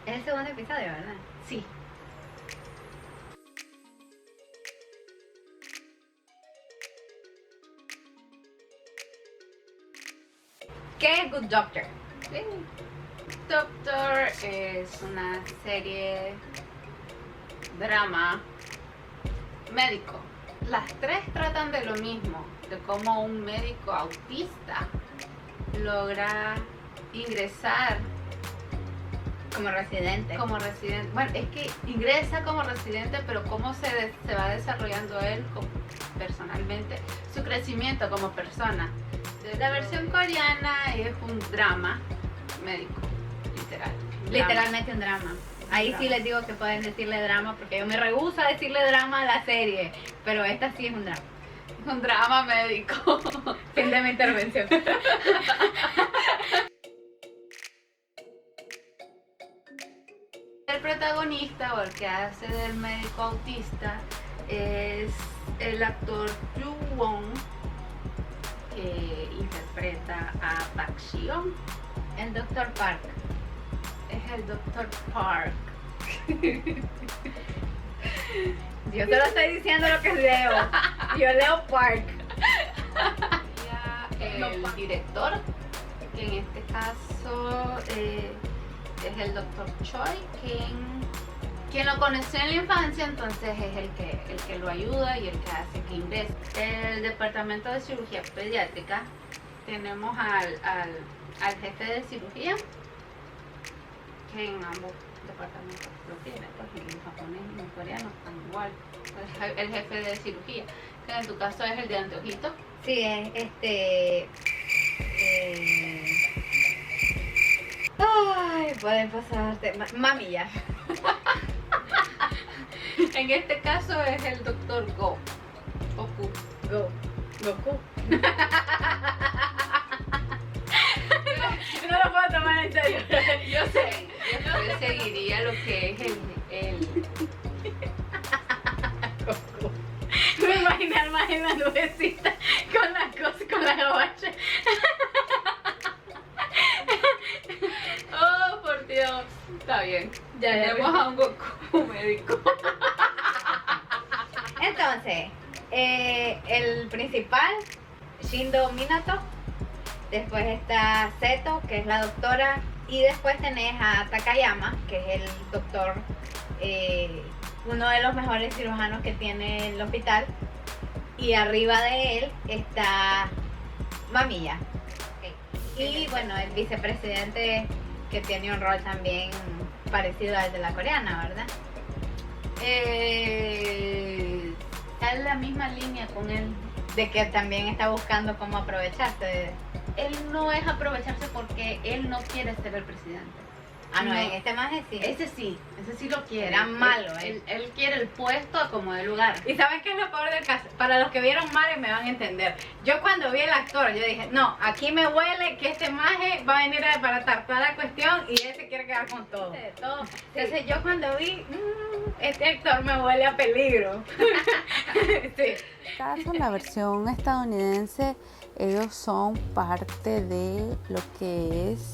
Es el segundo episodio, ¿verdad? Sí. ¿Qué es Good Doctor? Doctor es una serie drama médico. Las tres tratan de lo mismo, de cómo un médico autista logra ingresar Como residente. como residente. Bueno, es que ingresa como residente, pero cómo se va desarrollando él personalmente, su crecimiento como persona. La versión coreana es un drama médico, literal. Literalmente un drama. Ahí sí les digo que pueden decirle drama porque yo me rehúso a decirle drama a la serie, pero esta sí es un drama. Un drama médico. Fin de mi intervención. El protagonista o el que hace del médico autista es el actor Yoo Won, que interpreta a Park Ji-young. El Dr. Park. Es el Dr. Park. Yo solo estoy diciendo lo que leo. Yo leo Park. El director, que en este caso es el Dr. Choi, quien lo conoció en la infancia, entonces es el que lo ayuda y el que hace que ingrese. El departamento de cirugía pediátrica, tenemos al jefe de cirugía, que en ambos departamentos lo tiene, pues en japonés y en coreano están igual. El jefe de cirugía, que en tu caso es el de anteojito. Sí, Ay, pueden pasarte. Mami ya. En este caso es el Dr. Goku. Goku. No lo puedo tomar en serio. Yo sé, yo seguiría lo que es el Goku. Me imaginé más en la nubecita con las cosas, con la gabacha. Oh, por Dios. Está bien. Ya Tenemos a un Goku médico. Entonces, el principal, Shindo Minato. Después está Seto, que es la doctora. Y después tenés a Takayama, que es el doctor, uno de los mejores cirujanos que tiene el hospital. Y arriba de él está Mamiya. Y bueno, el vicepresidente, que tiene un rol también parecido al de la coreana, ¿verdad? Está en la misma línea con él. De que también está buscando cómo aprovecharse. Él no es aprovecharse porque él no quiere ser el presidente. Ah, no, No. en este más sí. Ese sí lo quiere. Era malo, Él quiere el puesto a como de lugar. ¿Y saben qué es lo peor del caso? Para los que vieron Mare me van a entender. Yo cuando vi el actor, yo dije, no, aquí me huele que este maje va a venir a desbaratar toda la cuestión y él se quiere quedar con todo. Entonces yo cuando vi, este actor me huele a peligro. Sí. En caso, en la versión estadounidense, ellos son parte de lo que es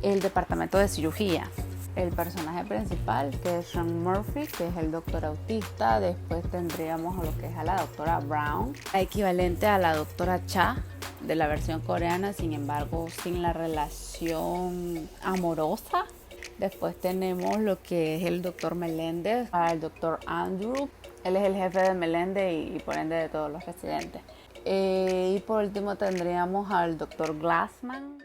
el departamento de cirugía. El personaje principal, que es Sean Murphy, que es el doctor autista. Después tendríamos a lo que es a la doctora Brown, la equivalente a la doctora Cha de la versión coreana, sin embargo sin la relación amorosa. Después tenemos lo que es el doctor Meléndez, el doctor Andrew. Él es el jefe de Meléndez y por ende de todos los residentes. Y por último tendríamos al doctor Glassman.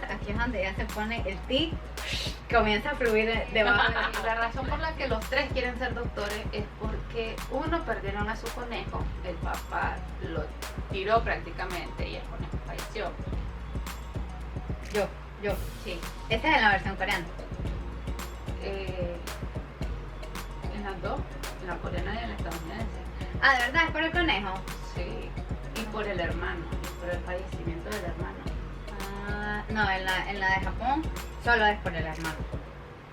Aquí es donde ya se pone el tic, comienza a fluir debajo de mí. La razón por la que los tres quieren ser doctores es porque uno, perdieron a su conejo, el papá lo tiró prácticamente y el conejo falleció. Yo, Sí. esta es en la versión coreana. En las dos, en la coreana y en la estadounidense. Ah, ¿de verdad? ¿Es por el conejo? Sí. Y por el hermano, por el fallecimiento del hermano. Ah, no, en la de Japón solo es por el hermano.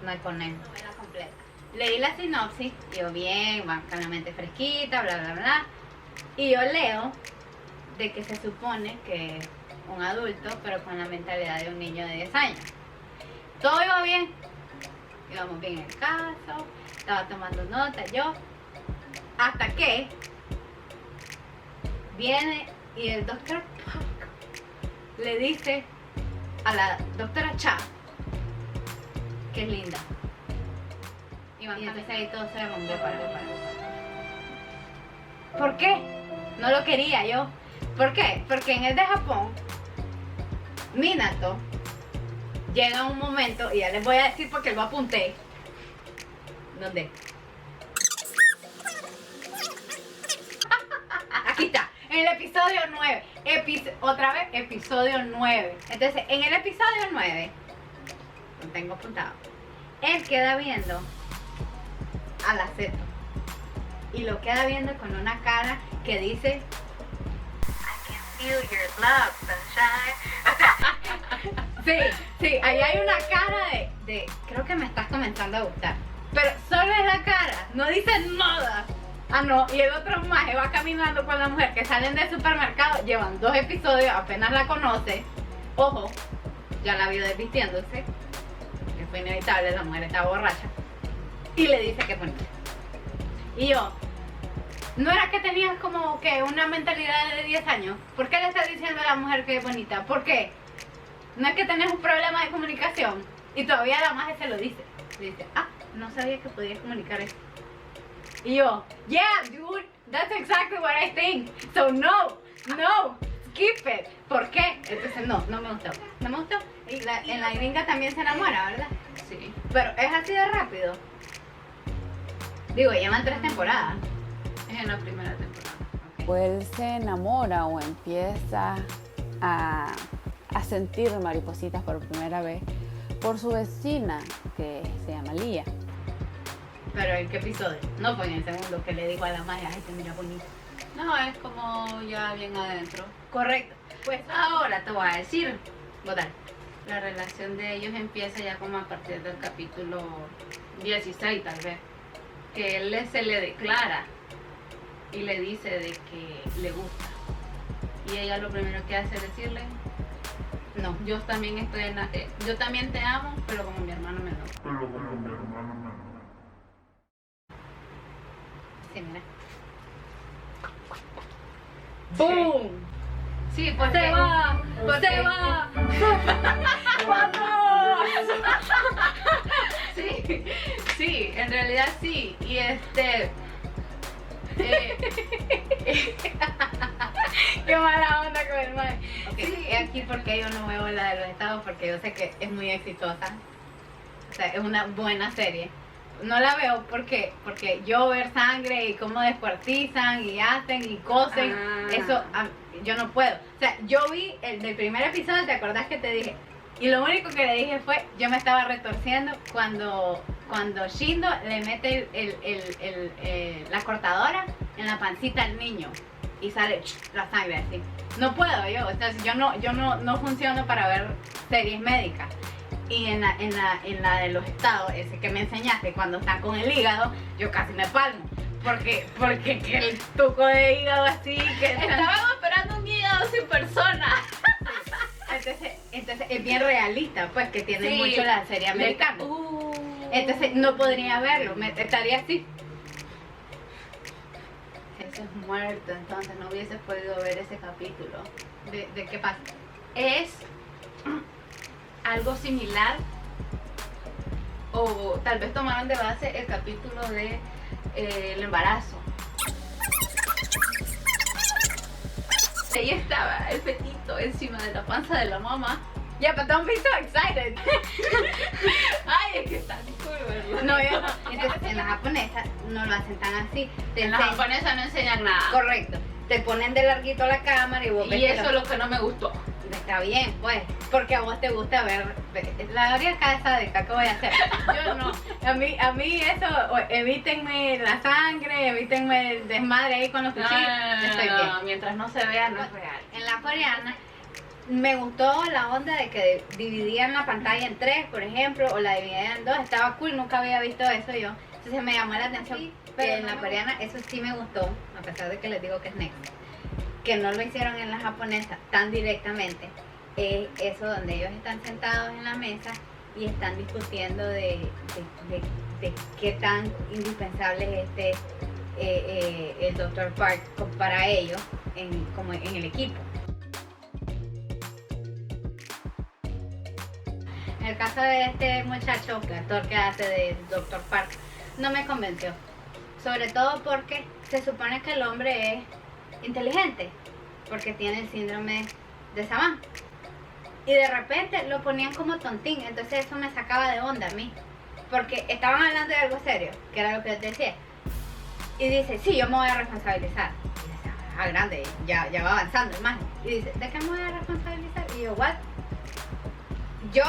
No hay conejo. Novela completa. Leí la sinopsis, yo bien, van con la mente fresquita, bla, bla, bla. Y yo leo de que se supone que un adulto, pero con la mentalidad de un niño de 10 años. Todo iba bien, íbamos bien en el caso, estaba tomando nota yo, hasta que viene y el doctor Park le dice a la doctora Cha que es linda. Y entonces ahí todo se derrumbó para. ¿Por qué? No lo quería yo. ¿Por qué? Porque en el de Japón, Minato llega un momento, y ya les voy a decir porque lo apunté. ¿Dónde? Aquí está, en el episodio 9. Otra vez, episodio 9. Entonces, en el episodio 9, lo tengo apuntado, él queda viendo a la Zeto. Y lo queda viendo con una cara que dice I can feel your love, sunshine. Sí, ahí hay una cara de creo que me estás comenzando a gustar. Pero solo es la cara, no dice nada. Ah, no, y el otro maje va caminando con la mujer que salen del supermercado, llevan 2 episodios, apenas la conoce. Ojo, ya la vio desvistiéndose, que fue inevitable, la mujer estaba borracha. Y le dice que es bonita. Y yo, ¿no era que tenías como que una mentalidad de 10 años? ¿Por qué le estás diciendo a la mujer que es bonita? ¿Por qué? ¿No es que tenés un problema de comunicación? Y todavía la maje se lo dice. Le dice, no sabía que podías comunicar eso. Y yo, yeah, dude, that's exactly what I think. So no, skip it. ¿Por qué? Entonces no me gustó. No me gustó. Y en la gringa también se enamora, ¿verdad? Sí. Pero es así de rápido. Digo, llevan 3 temporadas. Es en la primera temporada. O él se enamora o empieza a sentir maripositas por primera vez por su vecina, que se llama Lía. Pero ¿en qué episodio? No, pues en el segundo que le digo a la Maya, ay, te mira bonita. No, es como ya bien adentro. Correcto. Pues Ahora te voy a decir, votar. la relación de ellos empieza ya como a partir del capítulo 16 tal vez. Que él se le declara y le dice de que le gusta. Y ella lo primero que hace es decirle, no, yo también yo también te amo, pero como mi hermano menor. Sí, mira. ¡Boom! Sí, porque ¡Se va! ¡Se va! ¡Vamos! Sí, en realidad sí. Y ¡Qué mala onda con el mae! Okay, es aquí porque yo no veo la de los estados, porque yo sé que es muy exitosa. O sea, es una buena serie. No la veo porque yo ver sangre y cómo descuartizan y hacen y cosen, eso yo no puedo. O sea, yo vi el del primer episodio, ¿te acordás que te dije? Y lo único que le dije fue, yo me estaba retorciendo cuando Shindo le mete la cortadora en la pancita al niño y sale la sangre así. No puedo yo, o sea, yo no funciono para ver series médicas. Y en la de los estados, ese que me enseñaste, cuando están con el hígado, yo casi me palmo. Porque que el tuco de hígado así, que estábamos esperando un hígado sin persona. Entonces es bien realista, pues, que tiene mucho la serie americana. Entonces no podría verlo, estaría así. Eso es muerto, entonces no hubieses podido ver ese capítulo. ¿De qué pasa? Es algo similar, o tal vez tomaron de base el capítulo de el embarazo. Ahí estaba el fetito encima de la panza de la mamá. Yeah, but don't be so excited. Ay, es que está cool, ¿verdad? No, yo no. Entonces en la japonesa no lo hacen tan así. En la japonesa no enseñan nada. Correcto. Te ponen de larguito la cámara y vos ves. Y eso es lo que no me gustó. Está bien, pues, porque a vos te gusta ver la oriaca esa de ¿qué voy a hacer? Yo no, a mí eso, evítenme la sangre, evítenme el desmadre ahí con los cuchillos, estoy bien. Mientras no se vea, no es real. En la coreana me gustó la onda de que dividían la pantalla en 3, por ejemplo, o la dividían en 2, estaba cool, nunca había visto eso yo, entonces me llamó la atención, pero en la coreana eso sí me gustó, a pesar de que les digo que es next. que no lo hicieron en la japonesa tan directamente, es eso donde ellos están sentados en la mesa y están discutiendo de qué tan indispensable es el Dr. Park para ellos como en el equipo. En el caso de este muchacho, el actor que hace de Dr. Park, no me convenció. Sobre todo porque se supone que el hombre es inteligente, porque tiene el síndrome de Savant. Y de repente lo ponían como tontín, entonces eso me sacaba de onda a mí. Porque estaban hablando de algo serio, que era lo que yo te decía. Y dice, sí, yo me voy a responsabilizar. Y dice, grande, ya va avanzando el maje. Y dice, ¿de qué me voy a responsabilizar? Y yo, ¿what? Yo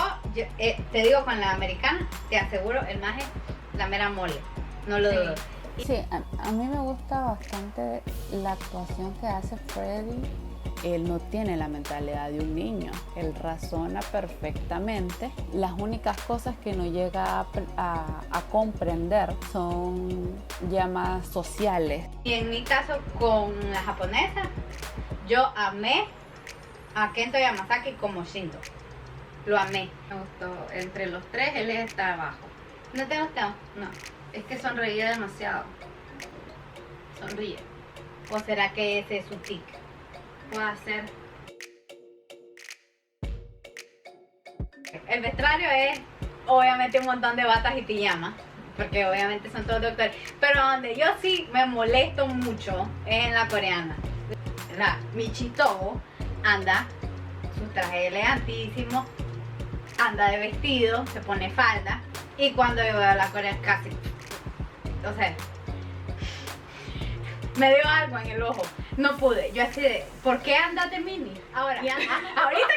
te digo, con la americana, te aseguro, el maje, la mera mole. No lo dudo. Sí, a mí me gusta bastante la actuación que hace Freddy. Él no tiene la mentalidad de un niño, él razona perfectamente. Las únicas cosas que no llega a comprender son ya más sociales. Y en mi caso con la japonesa, yo amé a Kento Yamasaki como Shindo. Lo amé. Me gustó. Entre los tres, él está abajo. ¿No te gustó? No, es que sonreía demasiado. Sonríe. ¿O será que ese es su tic? Puede ser. El vestuario es obviamente un montón de batas y pijamas, porque obviamente son todos doctores. Pero donde yo sí me molesto mucho es en la coreana. La Michito anda, su traje elegantísimo, anda de vestido, se pone falda, y cuando yo veo a la coreana casi, o sea, me dio algo en el ojo. No pude, yo así de, ¿por qué andas de mini? Ahora, ahorita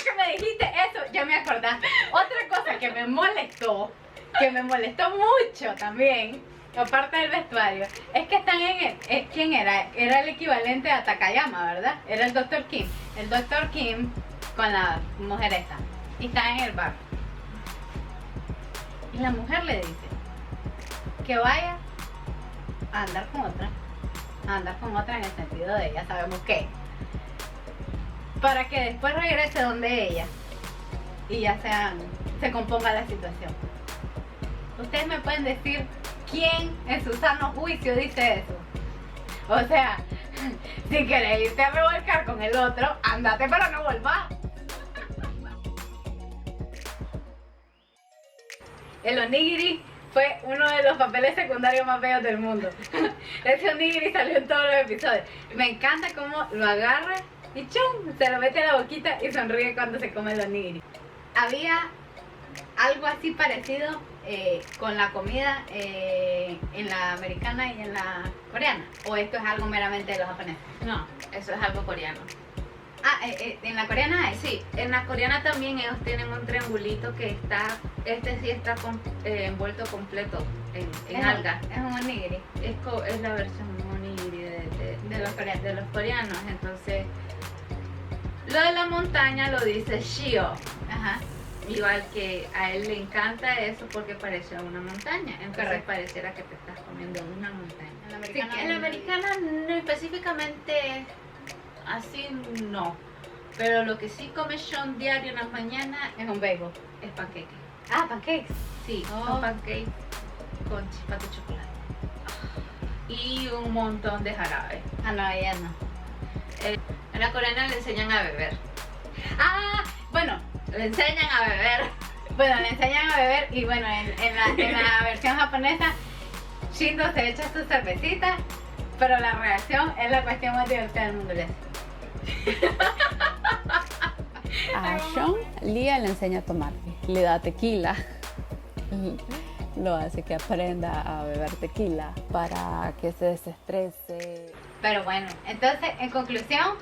que me dijiste eso, ya me acordaste. Otra cosa que me molestó mucho también, aparte del vestuario, es que están en el, ¿quién era? Era el equivalente a Takayama, ¿verdad? Era el Dr. Kim. El Dr. Kim con la mujer esta. Y están en el bar. Y la mujer le dice que vaya a andar con otra en el sentido de ya sabemos qué, para que después regrese donde ella y ya se componga la situación. Ustedes me pueden decir quién en su sano juicio dice eso. O sea, si querés irte a revolcar con el otro, andate pero no volvás. El onigiri fue uno de los papeles secundarios más feos del mundo. Ese onigiri salió en todos los episodios. Me encanta cómo lo agarra y ¡chum! Se lo mete a la boquita y sonríe cuando se come el onigiri. Había algo así parecido con la comida en la americana y en la coreana. ¿O esto es algo meramente de los japoneses? No, eso es algo coreano. ¿En la coreana hay? Sí, en la coreana también ellos tienen un triangulito que está, este sí está envuelto completo en alga. Es un onigiri. Es la versión onigiri de los coreanos. Entonces, lo de la montaña lo dice Shio. Ajá. Igual que a él le encanta eso porque parece una montaña. Entonces Correcto. pareciera que te estás comiendo una montaña. En la americana, no específicamente así no. Pero lo que sí come Sean diario en las mañanas es un bagel. es panqueque. Pancakes. Sí, Oh. son pancakes con chispas de chocolate. Y un montón de jarabe. No, ella no. En la coreana le enseñan a beber. Bueno, Le enseñan a beber. le enseñan a beber y bueno, en la versión japonesa, Shindo se echa sus cervecitas, pero la reacción es la cuestión más divertida del mundo. A Sean, Lia le enseña a tomar, le da tequila, lo hace que aprenda a beber tequila para que se desestrese. Pero bueno, entonces, en conclusión,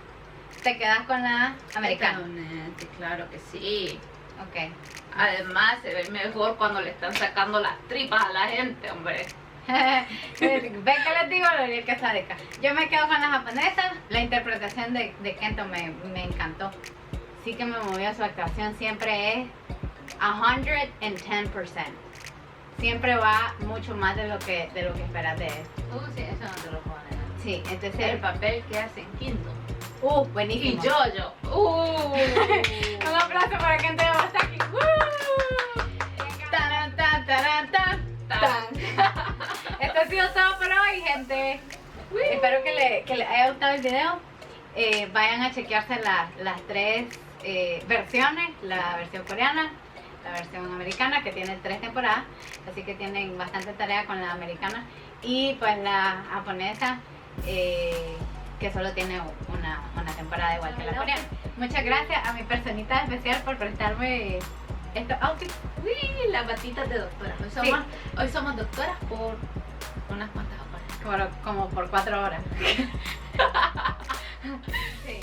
te quedas con la americana. Estadounidense, claro que sí. Ok. Además se ve mejor cuando le están sacando las tripas a la gente, hombre. Ven que les digo, Loriel que sádica. Yo me quedo con la japonesa. La interpretación de Kento me encantó. Sí que me movió su actuación. Siempre es 110%. Siempre va mucho más de lo que esperas de él. Sí, eso no te lo puedo negar. Sí, El entonces, papel que hace en Kingdom. Y buenísimo. yo. Un aplauso para que gente de Basaki. Taran, tan, taran, tan, tan. Esto ha sido todo por hoy, gente. Espero que les haya gustado el video. Vayan a chequearse las 3 versiones, la versión coreana, la versión americana, que tiene 3 temporadas, así que tienen bastante tarea con la americana, y pues la japonesa, que solo tiene una temporada igual que la coreana. Muchas gracias a mi personita especial por prestarme estos outfits. Uy, las batitas de doctora. Hoy somos doctoras por unas cuantas horas. Como por 4 horas. Sí.